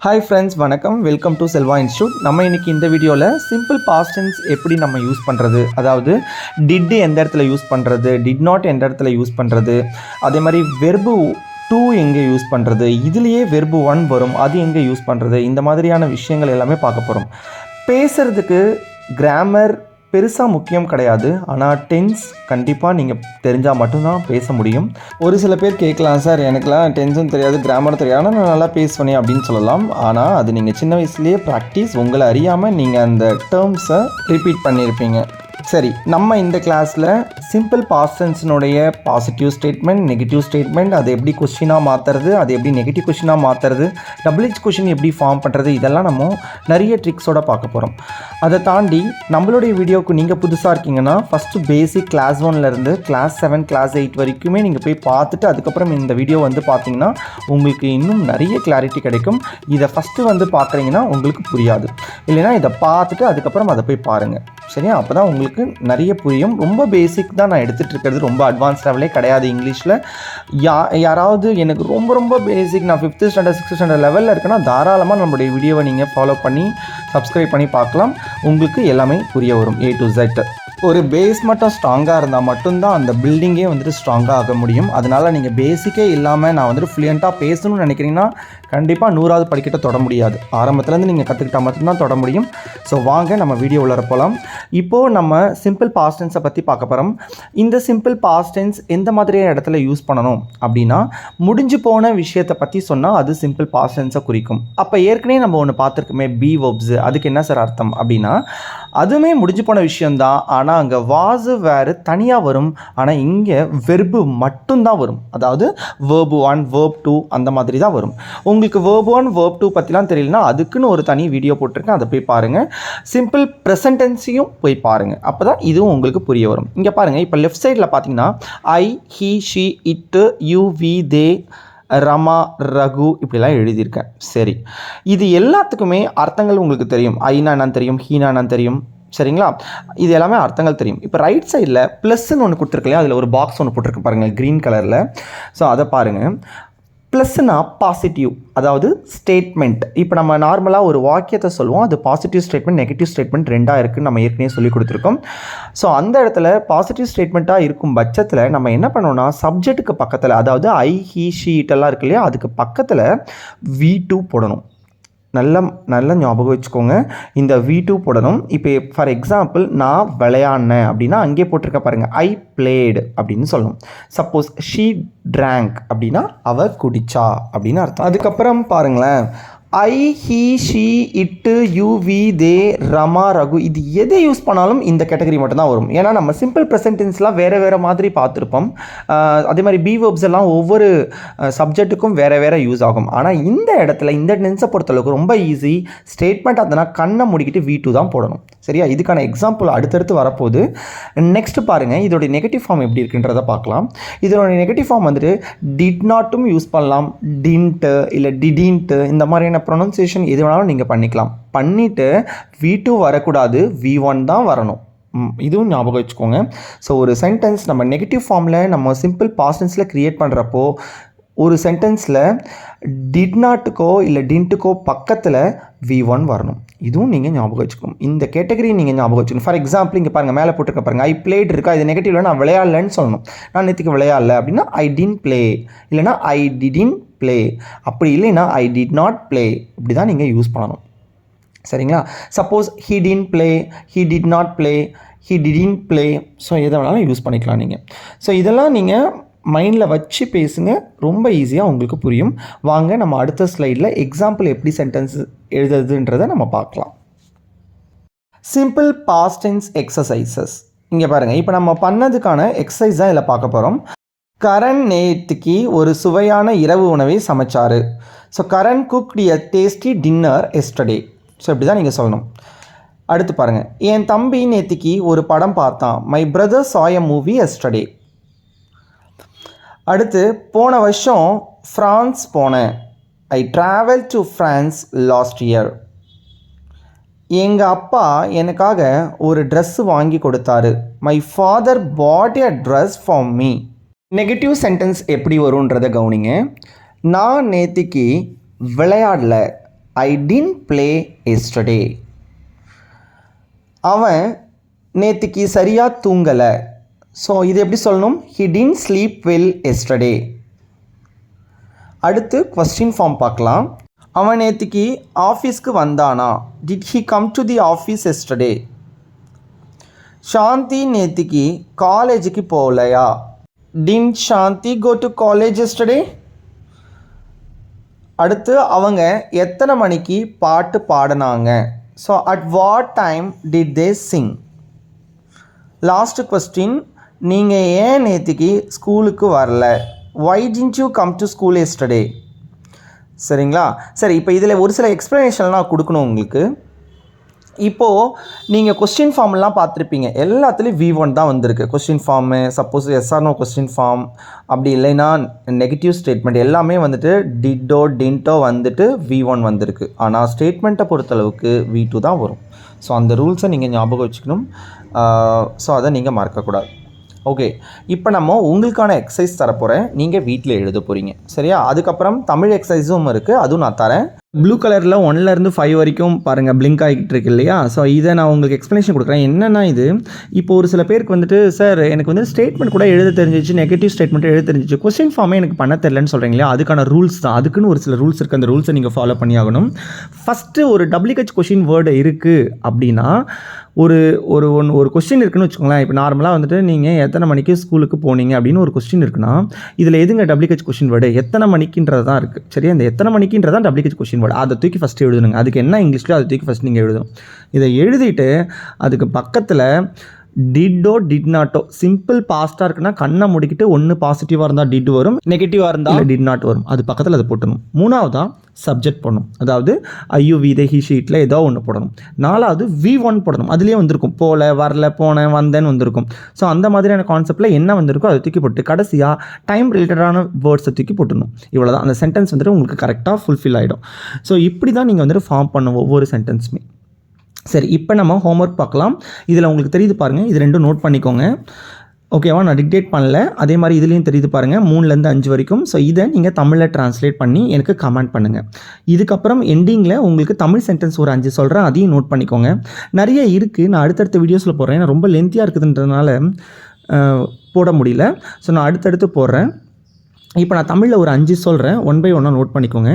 Hi friends, வணக்கம். Welcome to Selva institute. நம்ம இன்றைக்கி இந்த வீடியோவில் சிம்பிள் பாஸ்ட் டென்ஸ் எப்படி நம்ம யூஸ் பண்ணுறது, அதாவது டிட் எந்த இடத்துல யூஸ் பண்ணுறது, டிட் நாட் எந்த இடத்துல யூஸ் பண்ணுறது, அதே மாதிரி வெர்பு டூ எங்கே யூஸ் பண்ணுறது, இதுலேயே வெர்பு ஒன் வரும் அது எங்கே யூஸ் பண்ணுறது, இந்த மாதிரியான விஷயங்கள் எல்லாமே பார்க்க போகிறோம். பேசுகிறதுக்கு கிராமர் பெருசாக முக்கியம் கிடையாது, ஆனால் டென்ஸ் கண்டிப்பாக நீங்கள் தெரிஞ்சால் மட்டும்தான் பேச முடியும். ஒரு சில பேர் கேட்கலாம், சார் எனக்குலாம் டென்ஸும் தெரியாது கிராமரும் தெரியாது ஆனால் நான் நல்லா பேசுவேனே அப்படின்னு சொல்லலாம். ஆனால் அது நீங்கள் சின்ன வயசுலேயே ப்ராக்டிஸ், உங்களை அறியாமல் நீங்கள் அந்த டேர்ம்ஸை ரிப்பீட் பண்ணியிருப்பீங்க. சரி, நம்ம இந்த கிளாஸில் சிம்பிள் பாஸ்ட் டென்ஸ்னுடைய பாசிட்டிவ் ஸ்டேட்மெண்ட், நெகட்டிவ் ஸ்டேட்மெண்ட், அதை எப்படி கொஸ்டினாக மாற்றுறது, அது எப்படி நெகட்டிவ் கொஸ்டினாக மாற்றுறது, டபுள்ஹெச் கொஸ்டின் எப்படி ஃபார்ம் பண்ணுறது, இதெல்லாம் நம்ம நிறைய ட்ரிக்ஸோடு பார்க்க போகிறோம். அதை தாண்டி நம்மளுடைய வீடியோவுக்கு நீங்கள் புதுசாக இருக்கீங்கன்னா ஃபஸ்ட்டு பேசிக் கிளாஸ் 1லேருந்து கிளாஸ் 7 கிளாஸ் 8 வரைக்குமே நீங்கள் போய் பார்த்துட்டு அதுக்கப்புறம் இந்த வீடியோ வந்து பார்த்தீங்கன்னா உங்களுக்கு இன்னும் நிறைய கிளாரிட்டி கிடைக்கும். இதை ஃபஸ்ட்டு பார்க்குறீங்கன்னா உங்களுக்கு புரியாது, இல்லைனா இதை பார்த்துட்டு அதுக்கப்புறம் அதை போய் பாருங்கள். சரியா? அப்போ தான் உங்களுக்கு நிறைய புரியும். ரொம்ப பேசிக் தான் நான் எடுத்துகிட்டு இருக்கிறது, ரொம்ப அட்வான்ஸ் லெவலே கிடையாது இங்கிலீஷில். யாராவது எனக்கு ரொம்ப ரொம்ப பேசிக், நான் 5th ஸ்டாண்டர்ட் 6th ஸ்டாண்டர்ட் லெவலில் இருக்குன்னா தாராளமாக நம்மளுடைய வீடியோவை நீங்கள் ஃபாலோ பண்ணி சப்ஸ்கிரைப் பண்ணி பார்க்கலாம். உங்களுக்கு எல்லாமே புரிய வரும் A to Z. ஒரு பேஸ் மட்டும் ஸ்ட்ராங்காக இருந்தால் மட்டும்தான் அந்த பில்டிங்கே ஸ்ட்ராங்காக ஆக முடியும். அதனால் நீங்கள் பேசிக்கே இல்லாமல் நான் ஃப்ளூயண்ட்டாக பேசணும்னு நினைக்கிறீங்கன்னா கண்டிப்பாக 100வது படிக்கிட்ட தொட முடியாது. ஆரம்பத்துலேருந்து நீங்கள் கற்றுக்கிட்டால் மட்டும்தான் தொட முடியும். ஸோ வாங்க நம்ம வீடியோ உள்ள போகலாம். இப்போது நம்ம சிம்பிள் பாஸ்ட் டென்ஸை பற்றி பார்க்க போகிறோம். இந்த சிம்பிள் பாஸ்ட் டென்ஸ் எந்த மாதிரியான இடத்துல யூஸ் பண்ணணும் அப்படின்னா, முடிஞ்சு போன விஷயத்தை பற்றி சொன்னால் அது சிம்பிள் பாஸ்ட் டென்ஸை குறிக்கும். அப்போ ஏற்கனவே நம்ம ஒன்று பார்த்துருக்கோமே, பி வெர்ப்ஸ், அதுக்கு என்ன சார் அர்த்தம் அப்படின்னா, அதுவுமே முடிஞ்சு போன விஷயந்தான், ஆனால் அங்கே வாஸ் வேறு தனியாக வரும். ஆனால் இங்கே வெர்பு மட்டும்தான் வரும். அதாவது வேர்பு 1 வேர்ப் 2 அந்த மாதிரி தான் வரும். உங்களுக்கு வேர்ப் 1 வேர்ப் 2 பற்றிலாம் தெரியலனா அதுக்குன்னு ஒரு தனி வீடியோ போட்டிருக்கேன், அதை போய் பாருங்கள். சிம்பிள் ப்ரெசன்ட் டென்ஸையும் போய் பாருங்கள், அப்போ தான் இதுவும் உங்களுக்கு புரிய வரும். இங்கே பாருங்கள், இப்போ லெஃப்ட் சைடில் பார்த்தீங்கன்னா ஐ, ஹி, ஷி, இட்டு, யூ, வி, தே, ரமா, ரகு இப்படிலாம் எழுதியிருக்கேன். சரி, இது எல்லாத்துக்குமே அர்த்தங்கள் உங்களுக்கு தெரியும். ஐனா என்னன்னு தெரியும், ஹீனா என்னன்னு தெரியும். சரிங்களா? இது எல்லாமே அர்த்தங்கள் தெரியும். இப்போ ரைட் சைடில் ப்ளஸ்ன்னு ஒன்று கொடுத்துருக்கலையா, அதில் ஒரு பாக்ஸ் ஒன்று போட்டிருக்கு பாருங்கள் க்ரீன் கலரில். ஸோ அதை பாருங்கள். ப்ளஸ்னா பாசிட்டிவ், அதாவது ஸ்டேட்மெண்ட். இப்போ நம்ம நார்மலாக ஒரு வாக்கியத்தை சொல்லுவோம், அது பாசிட்டிவ் ஸ்டேட்மெண்ட் நெகட்டிவ் ஸ்டேட்மெண்ட் ரெண்டாக இருக்குன்னு நம்ம ஏற்கனவே சொல்லி கொடுத்துருக்கோம். ஸோ அந்த இடத்துல பாசிட்டிவ் ஸ்டேட்மெண்ட்டாக இருக்கும் பட்சத்தில் நம்ம என்ன பண்ணோம்னா, சப்ஜெக்ட்டுக்கு பக்கத்தில், அதாவது ஐ, ஹி, ஷி, இட்டெல்லாம் இருக்கு இல்லையா, அதுக்கு பக்கத்தில் V2 போடணும். நல்ல ஞாபகம் வச்சுக்கோங்க, இந்த V2 போடணும். இப்போ ஃபார் எக்ஸாம்பிள் நான் விளையாடினேன் அப்படின்னா அங்கே போட்டிருக்க பாருங்கள், ஐ பிளேடு அப்படின்னு சொல்லணும். சப்போஸ் ஷீ ட்ராங்க் அப்படின்னா அவ குடிச்சா அப்படின்னு அர்த்தம். அதுக்கப்புறம் பாருங்களேன், ஐ, ஹி, ஷி, இட்டு, யூ, வி, தே, ரமா, ரகு, இது எதை யூஸ் பண்ணாலும் இந்த கேட்டகரி மட்டும்தான் வரும். ஏன்னா நம்ம சிம்பிள் ப்ரெசன்ட் டென்ஸ்லாம் வேறு மாதிரி பார்த்துருப்போம். அதே மாதிரி பி வெர்ப்ஸ் எல்லாம் ஒவ்வொரு சப்ஜெக்ட்டுக்கும் வேறு யூஸ் ஆகும். ஆனால் இந்த இடத்துல இந்த டென்ஸை பொறுத்தளவுக்கு ரொம்ப ஈஸி. ஸ்டேட்மெண்ட் அதனால் கண்ணை முடிக்கிட்டு V2 தான் போடணும். சரியா? இதுக்கான எக்ஸாம்பிள் அடுத்தடுத்து வரப்போகுது. நெக்ஸ்ட் பாருங்கள், இதோடைய நெகட்டிவ் ஃபார்ம் எப்படி இருக்குன்றதை பார்க்கலாம். இதோடைய நெகட்டிவ் ஃபார்ம் டிட் நாட்டும் யூஸ் பண்ணலாம், டின்ட்டு இல்லை டிடின்ட்டு, இந்த மாதிரியான ப்ரொனன்சியேஷன் எது வேணாலும் நீங்கள் பண்ணிக்கலாம். பண்ணிவிட்டு V2 வரக்கூடாது, V1 தான் வரணும். இதுவும் ஞாபகம் வச்சுக்கோங்க. ஸோ ஒரு சென்டென்ஸ் நம்ம நெகட்டிவ் ஃபார்மில் நம்ம சிம்பிள் பாஸ்ட் டென்ஸில் க்ரியேட் பண்ணுறப்போ ஒரு சென்டென்ஸில் டிட் நாட்டுக்கோ இல்லை டின்ட்டுக்கோ பக்கத்தில் V1 வரணும். இதுவும் நீங்கள் ஞாபகம் வச்சுக்கணும். இந்த கேட்டகரி நீங்கள் ஞாபகம் வச்சுக்கணும். ஃபார் எக்ஸாம்பிள் இங்கே பாருங்கள், மேலே போட்டிருக்க பாருங்கள், ஐ பிளேட் இருக்கா, இது நெகட்டிவ்ல நான் விளையாடலன்னு சொல்லணும். நான் நேற்றுக்கு விளையாடல அப்படின்னா ஐ டின் ப்ளே, இல்லைனா ஐ டிடின் ப்ளே, அப்படி இல்லைன்னா ஐ டிட் நாட் ப்ளே. இப்படி தான் நீங்கள் யூஸ் பண்ணணும். சரிங்களா? Suppose he didn't play, he did not play, he didn't play. So எதை வேணாலும் யூஸ் பண்ணிக்கலாம் நீங்கள். ஸோ இதெல்லாம் நீங்கள் மைண்டில் வச்சு பேசுங்க, ரொம்ப ஈஸியாக உங்களுக்கு புரியும். வாங்க நம்ம அடுத்த ஸ்லைடில் எக்ஸாம்பிள் எப்படி சென்டென்ஸ் எழுதுறதுன்றதை நம்ம பார்க்கலாம். Simple past tense exercises. இங்கே பாருங்கள், இப்போ நம்ம பண்ணதுக்கான எக்ஸசைஸ் தான் இதில் பார்க்க போகிறோம். கரண் நேற்றுக்கு ஒரு சுவையான இரவு உணவை சமைச்சார். ஸோ கரண் குக்ட் எ டேஸ்டி டின்னர் எஸ்டர்டே. ஸோ இப்படி தான் நீங்கள் சொல்லணும். அடுத்து பாருங்கள், என் தம்பி நேற்றுக்கு ஒரு படம் பார்த்தான். My brother saw a movie yesterday. அடுத்து, போன வருஷம் ஃப்ரான்ஸ் போனேன். I travel to France last year. எங்கள் அப்பா எனக்காக ஒரு ட்ரெஸ்ஸு வாங்கி கொடுத்தாரு. My father bought a dress for me. Negative sentence எப்படி வரும்ன்றதை கவனிங்க. நான் நேற்றுக்கு விளையாடல, ஐ டின்ட் ப்ளே எஸ்டர்டே. அவன் நேற்றுக்கு சரியாக தூங்கலை. ஸோ இது எப்படி சொல்லணும்? He didn't sleep well yesterday. அடுத்து கொஸ்டின் ஃபார்ம் பார்க்கலாம். அவன் நேற்றுக்கு ஆஃபீஸ்க்கு வந்தானா? Did he come to the office yesterday? Shanti நேற்றுக்கு காலேஜுக்கு போகலையா? Didn't Shanti go to college yesterday? அடுத்து அவங்க எத்தனை மணிக்கு பாட்டு பாடினாங்க? So at what time did they sing? Last question, நீங்கள் ஏன் நேற்றுக்கு ஸ்கூலுக்கு வரல? Why didn't you come to school yesterday? சரிங்களா? சரி, இப்போ இதில் ஒரு சில எக்ஸ்ப்ளனேஷன்லாம் கொடுக்கணும் உங்களுக்கு. இப்போது நீங்கள் கொஸ்டின் ஃபார்ம்லாம் பார்த்துருப்பீங்க, எல்லாத்துலேயும் V1 தான் வந்திருக்கு. Question form, suppose yes or no question form, அப்படி இல்லைன்னா நெகட்டிவ் ஸ்டேட்மெண்ட் எல்லாமே வந்துட்டு டிட்டோ டின்ட்டோ வந்துட்டு V1 வந்திருக்கு. ஆனால் ஸ்டேட்மெண்ட்டை பொறுத்தளவுக்கு V2 தான் வரும். ஸோ அந்த ரூல்ஸை நீங்கள் ஞாபகம் வச்சுக்கணும். ஸோ அதை நீங்கள் மறக்கக்கூடாது. ஓகே, இப்போ நம்ம உங்களுக்கான எக்ஸசைஸ் தரப்போகிறேன், நீங்கள் வீட்டில் எழுத போகிறீங்க. சரியா? அதுக்கப்புறம் தமிழ் எக்ஸசைஸும் இருக்குது, அதுவும் நான் தரேன். ப்ளூ கலரில் 1லேருந்து 5 வரைக்கும் பாருங்கள் பிளிங்க் ஆகிட்டு இருக்கு இல்லையா? ஸோ இதை நான் உங்களுக்கு எக்ஸ்ப்ளனேஷன் கொடுக்குறேன். என்னென்னா இது, இப்போ ஒரு சில பேருக்கு வந்துட்டு சார் எனக்கு வந்து ஸ்டேட்மெண்ட் கூட எழுத தெரிஞ்சிச்சு, நெகட்டிவ் ஸ்டேட்மெண்ட் எழுத தெரிஞ்சிச்சு, கொஸ்டின் ஃபார்மே எனக்கு பண்ண தெரிலன்னு சொல்கிறீங்க இல்லையா? அதுக்கான ரூல்ஸ் தான். அதுக்குன்னு ஒரு சில ரூல்ஸ் இருக்குது, அந்த ரூல்ஸை நீங்கள் ஃபாலோ பண்ணி ஆகணும். ஃபஸ்ட்டு ஒரு WH கொஸ்டின் வேர்டு இருக்குது அப்படின்னா, ஒரு கொஸ்டின் இருக்குன்னு வச்சுக்கோங்களேன். இப்போ நார்மலாக வந்துட்டு நீங்கள் எத்தனை மணிக்கு ஸ்கூலுக்கு போனீங்க அப்படின்னு ஒரு கொஸ்டின் இருக்குன்னா, இதில் எதுங்க WH கொஸ்டின் வேர்டு? எத்தனை மணிக்குன்றது தான் இருக்குது. சரியா? இந்த எத்தனை மணிக்குன்றதான் WH கொஸ்டின் வேர்டு. அதை தூக்கி ஃபஸ்ட்டு எழுதணுங்க. அதுக்கு என்ன இங்கிலீஷ்லையோ அதை தூக்கி ஃபஸ்ட் நீங்கள் எழுதணும். இதை எழுதிட்டு அதுக்கு பக்கத்தில் டிட்டோ டிட் நாட்டோ, சிம்பிள் பாஸ்ட்டாக இருக்குன்னா கண்ணை முடிக்கிட்டு ஒன்று பாசிட்டிவாக இருந்தால் டிட் வரும், நெகட்டிவாக இருந்தால் டிட் நாட் வரும். அது பக்கத்தில் அதை போட்டணும். மூணாவதாக சப்ஜெக்ட் போடணும், அதாவது ஐயோ விதை ஹி ஷீட்டில் ஏதோ ஒன்று போடணும். நாலாவது V1 போடணும். அதுலேயே வந்திருக்கும், போல வரல போனேன் வந்தேன்னு வந்திருக்கும். ஸோ அந்த மாதிரியான கான்செப்ட்டில் என்ன வந்திருக்கோ அதை தூக்கி போட்டு கடைசியாக டைம் ரிலேட்டடான வேர்ட்ஸை தூக்கி போட்டுடணும். இவ்வளோ தான். அந்த சென்டென்ஸ் வந்துட்டு உங்களுக்கு கரெக்டாக ஃபுல்ஃபில் ஆகிடும். ஸோ இப்படி தான் நீங்கள் வந்துட்டு ஃபார்ம் பண்ணணும் ஒவ்வொரு சென்டென்ஸுமே. சரி, இப்போ நம்ம ஹோம்ஒர்க் பார்க்கலாம். இதில் உங்களுக்கு தெரியுது பாருங்கள், இது ரெண்டும் நோட் பண்ணிக்கோங்க. ஓகேவா? நான் டிக்டேட் பண்ணல. அதே மாதிரி இதுலேயும் தெரியுது பாருங்கள், 3லேருந்து 5 வரைக்கும். ஸோ இதை நீங்கள் தமிழில் ட்ரான்ஸ்லேட் பண்ணி எனக்கு கமெண்ட் பண்ணுங்கள். இதுக்கப்புறம் எண்டிங்கில் உங்களுக்கு தமிழ் சென்டென்ஸ் ஒரு 5 சொல்கிறேன், அதையும் நோட் பண்ணிக்கோங்க. நிறைய இருக்குது, நான் அடுத்தடுத்த வீடியோஸில் போடுறேன். நான் ரொம்ப லென்த்தியாக இருக்குதுன்றதுனால போட முடியல. ஸோ நான் அடுத்தடுத்து போடுறேன். இப்போ நான் தமிழில் ஒரு 5 சொல்கிறேன், 1 by 1 நோட் பண்ணிக்கோங்க.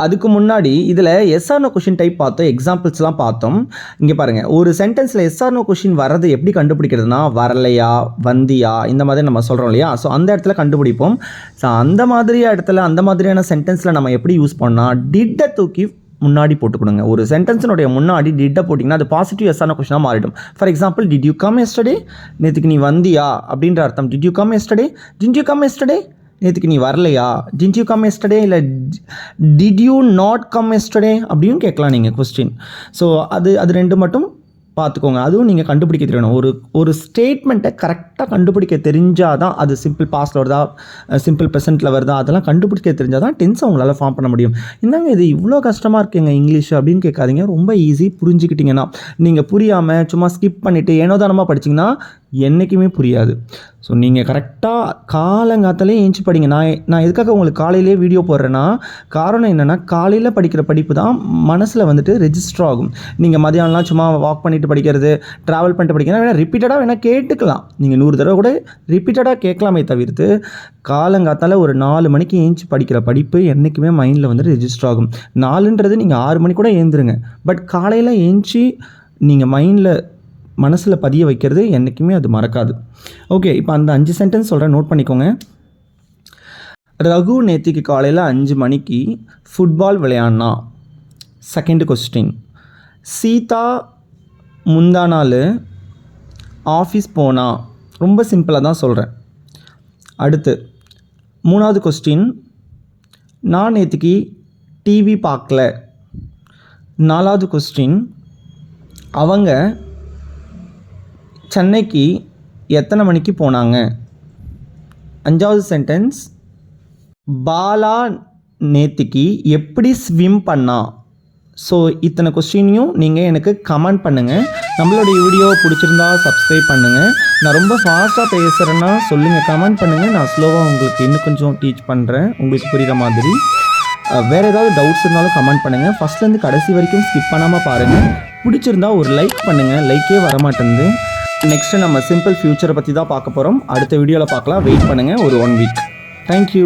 அதுக்கு முன்னாடி இதில் எஸ்ஆர்னோ கொஷின் டைப் பார்த்தோம், எக்ஸாம்பிள்ஸ்லாம் பார்த்தோம். இங்கே பாருங்கள், ஒரு சென்டென்ஸில் எஸ்ஆர்னோ கொஷின் வர்றது எப்படி கண்டுபிடிக்கிறதுனா, வரலையா வந்தியா இந்த மாதிரி நம்ம சொல்கிறோம் இல்லையா? ஸோ அந்த இடத்துல கண்டுபிடிப்போம். ஸோ அந்த மாதிரியான சென்டென்ஸில் நம்ம எப்படி யூஸ் பண்ணால் டிட்டை தூக்கி முன்னாடி போட்டுக்கணுங்க. ஒரு சென்டென்ஸினுடைய முன்னாடி டிட்டை போட்டிங்கன்னா அது பாசிட்டிவ் எஸ்ஆர்னோ கொஷினாக மாறிடும். For example, did you come yesterday, நேற்றுக்கு நீ வந்தியா அப்படின்ற அர்த்தம். Did you come yesterday, did you come yesterday, நேற்றுக்கு நீ வரலையா, டிட் யூ கம் எஸ்டர்டே, இல்லை did you not come yesterday அப்படின்னு கேட்கலாம் நீங்கள் கொஸ்டின். ஸோ அது ரெண்டு மட்டும் பார்த்துக்கோங்க. அதுவும் நீங்கள் கண்டுபிடிக்க தெரியணும். ஒரு ஸ்டேட்மெண்ட்டை கரெக்டாக கண்டுபிடிக்க தெரிஞ்சால் தான் அது சிம்பிள் பாஸ்டில் வருதா, சிம்பிள் ப்ரெசென்ட்டில் வருதா, அதெல்லாம் கண்டுபிடிக்க தெரிஞ்சால் தான் டென்ஸை உங்களால் ஃபார்ம் பண்ண முடியும். என்னங்க இது இவ்வளோ கஷ்டமாக இருக்குங்க இங்கிலீஷ் அப்படின்னு கேட்காதீங்க. ரொம்ப ஈஸி. புரிஞ்சுக்கிட்டிங்கன்னா, நீங்கள் புரியாமல் சும்மா ஸ்கிப் பண்ணிவிட்டு ஏனோதானமாக படிச்சிங்கன்னா என்றைக்குமே புரியாது. ஸோ நீங்கள் கரெக்டாக காலங்காத்தாலே ஏஞ்சி படிங்க. நான் எதுக்காக உங்களுக்கு காலையிலே வீடியோ போடுறேன்னா, காரணம் என்னென்னா, காலையில் படிக்கிற படிப்பு தான் மனசில் வந்துட்டு ரெஜிஸ்டர் ஆகும். நீங்கள் மதியானம்லாம் சும்மா வாக் பண்ணிவிட்டு படிக்கிறது, ட்ராவல் பண்ணிட்டு படிக்கிறது வேணால் ரிப்பீட்டடாக வேணால் கேட்டுக்கலாம். நீங்கள் 100 தடவை கூட ரிப்பீட்டடாக கேட்கலாமே தவிர்த்து, காலங்காத்தால் ஒரு 4 மணிக்கு ஏஞ்சி படிக்கிற படிப்பு என்றைக்குமே மைண்டில் வந்து ரெஜிஸ்டர் ஆகும். 4ன்றது நீங்கள் 6 மணி கூட ஏந்துருங்க, பட் காலையில் ஏஞ்சி நீங்கள் மைண்டில் மனசில் பதிய வைக்கிறது என்றைக்குமே அது மறக்காது. ஓகே, இப்போ அந்த 5 சென்டென்ஸ் சொல்கிறேன், நோட் பண்ணிக்கோங்க. ரகு நேத்திக்கு காலையில் 5 மணிக்கு ஃபுட்பால் விளையாடினா. செகண்ட் கொஸ்டின், சீதா முந்தா நாள் ஆஃபீஸ் போனா. ரொம்ப சிம்பிளாக தான் சொல்கிறேன். அடுத்து 3வது கொஸ்டின், நான் நேத்திக்கு டிவி பார்க்கல. 4வது கொஸ்டின், அவங்க சென்னைக்கு எத்தனை மணிக்கு போனாங்க. 5வது சென்டென்ஸ், பாலா நேத்திக்கு எப்படி ஸ்விம் பண்ணா. ஸோ இத்தனை கொஸ்டினையும் நீங்கள் எனக்கு கமெண்ட் பண்ணுங்கள். நம்மளுடைய வீடியோ பிடிச்சிருந்தா சப்ஸ்கிரைப் பண்ணுங்கள். நான் ரொம்ப ஃபாஸ்ட்டாக பேசுகிறேன்னா சொல்லுங்கள், கமெண்ட் பண்ணுங்கள். நான் ஸ்லோவாக உங்களுக்கு இன்னும் கொஞ்சம் டீச் பண்ணுறேன் உங்களுக்கு புரிகிற மாதிரி. வேறு ஏதாவது டவுட்ஸ் இருந்தாலும் கமெண்ட் பண்ணுங்கள். ஃபஸ்ட்லேருந்து கடைசி வரைக்கும் ஸ்கிப் பண்ணாமல் பாருங்கள். பிடிச்சிருந்தா ஒரு லைக் பண்ணுங்கள். லைக்கே வரமாட்டேங்குது. நெக்ஸ்ட்டு நம்ம சிம்பிள் ஃபியூச்சரை பற்றி தான் பார்க்க போகிறோம். அடுத்த வீடியோவில் பார்க்கலாம். வெயிட் பண்ணுங்கள் ஒரு 1 வீக். தேங்க்யூ.